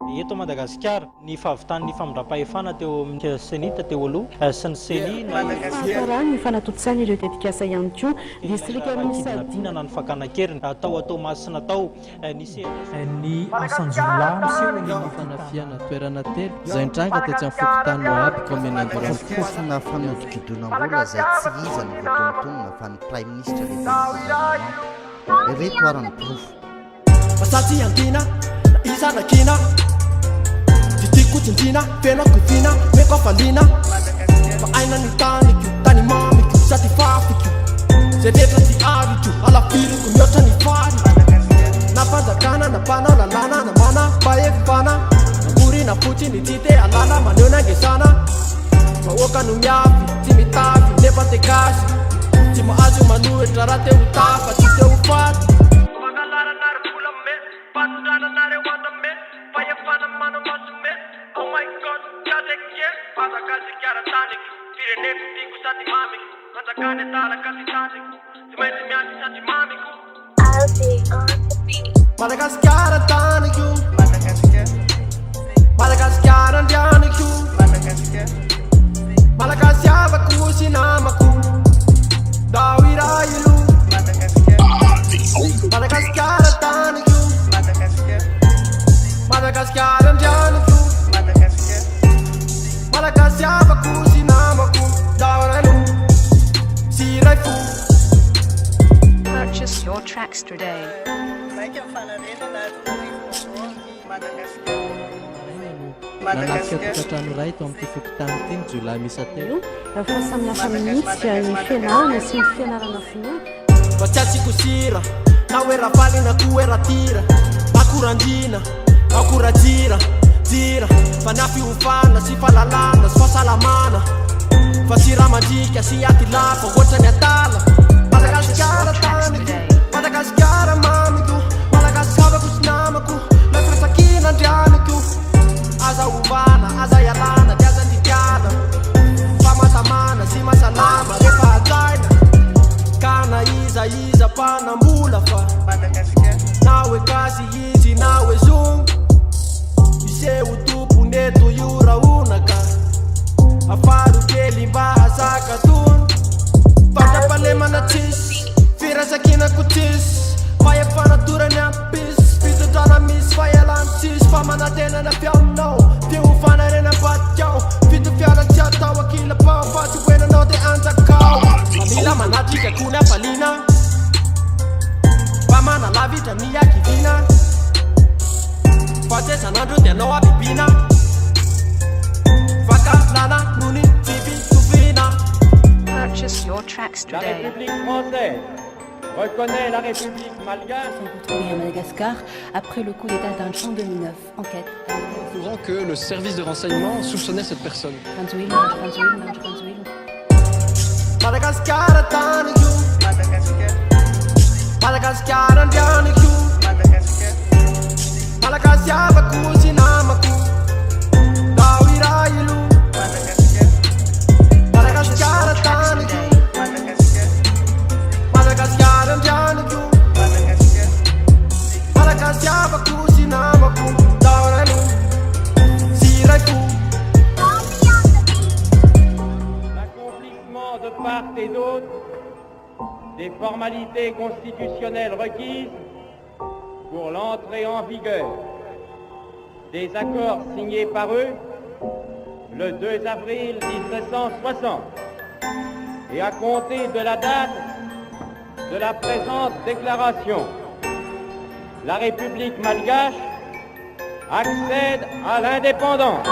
Eto Madagasikara ny fahavitan'ny famindram-pahefana teo amin'ny senita teo aloha sy ny seni fahatarany ny fanatotosany ireo tetikasa ihany koa distrika misy dinana ny fakanakeriny atao masina tao nisy ny asanjola miseho ny fanafiana toerana telo izay ndraga tetsy amin'ny fokotany aby komenandrony fofona fanaodikodonambola izay tsy iza ny voatontonona fa ny prime ministre reto arany profo masaty antina na izanakina titikotsindrina fenakofina mekofalina fa aina ny taniko tany mamiko sady fafiko zay rehetra ty ariko alafiriko mihoatra ny fary na fanjakana na mpanao lalàna na mana pahefana namorina fotsiny tsy te alala maneo nangesana vahoaka no miafy tsy mitavy nefa te gasy tsy mahazo manohitra raha teo tafa tsy teo faty Madagascar taniko Madagascar andianiko Madagasiavako sy namako dao irailu Madagascar taniko Madagascar andianiko Madagasiavako sy namako dao irailu siraifu. Purchase your tracks today. nanafikatrano ray to amin'ny fokotany teny jolay misy telo fa samihafa minitsy ny fianarana sy ny fianarana finoa fa tsy atsiko sira na hoe ravalina ko hoe ratira akorandrina akorajira jira fa nafiofana sy fahalalana sy fahasalamana fa sira mandrika sy atylafa ohatrany atala Madagasikara taniko Madagasikara mamiko Madagasikavako sy namako lafirasakina andrianiko aza ovana aza ialana de aza ndikiana famatamana sy masalama rehefa ajaina kana iza mpanambola fa na hoe gasy izy na hoe zogno miseho tompony eto io raonaka afaro kely mba hazaka tono fandrapalemana tsisy firasakinako tsisy fahefanadorany ampisy fitondrana misy fahalany tsisy fa manatenana fiaminao teofanarenam-batikao fito fiala tsy atao akila-pao fa tsy hoenanao de anjakao mamila manatrika kony afalina fa mana lavitra miakivina fa tsy sanandro de anao abibina vakalala nony fivitovina. Purchase your tracks La today. République française reconnaît la République malgache. Sont retrouvés à Madagascar après le coup d'état d'un en 2009. Enquête. Au courant que le service de renseignement soupçonnait cette personne. Franzuil. Madagascar taniko Madagascar andianiko Madagasiavako sy namako dao irailu Madagascar taniko Madagascar andianiko Madagasiavako sy namako dao irailu siraifu. L'accomplissement de part et d'autre des formalités constitutionnelles requises pour l'entrée en vigueur des accords signés par eux le 2 avril 1960 et à compter de la date de la présente déclaration, la République malgache accède à l'indépendance.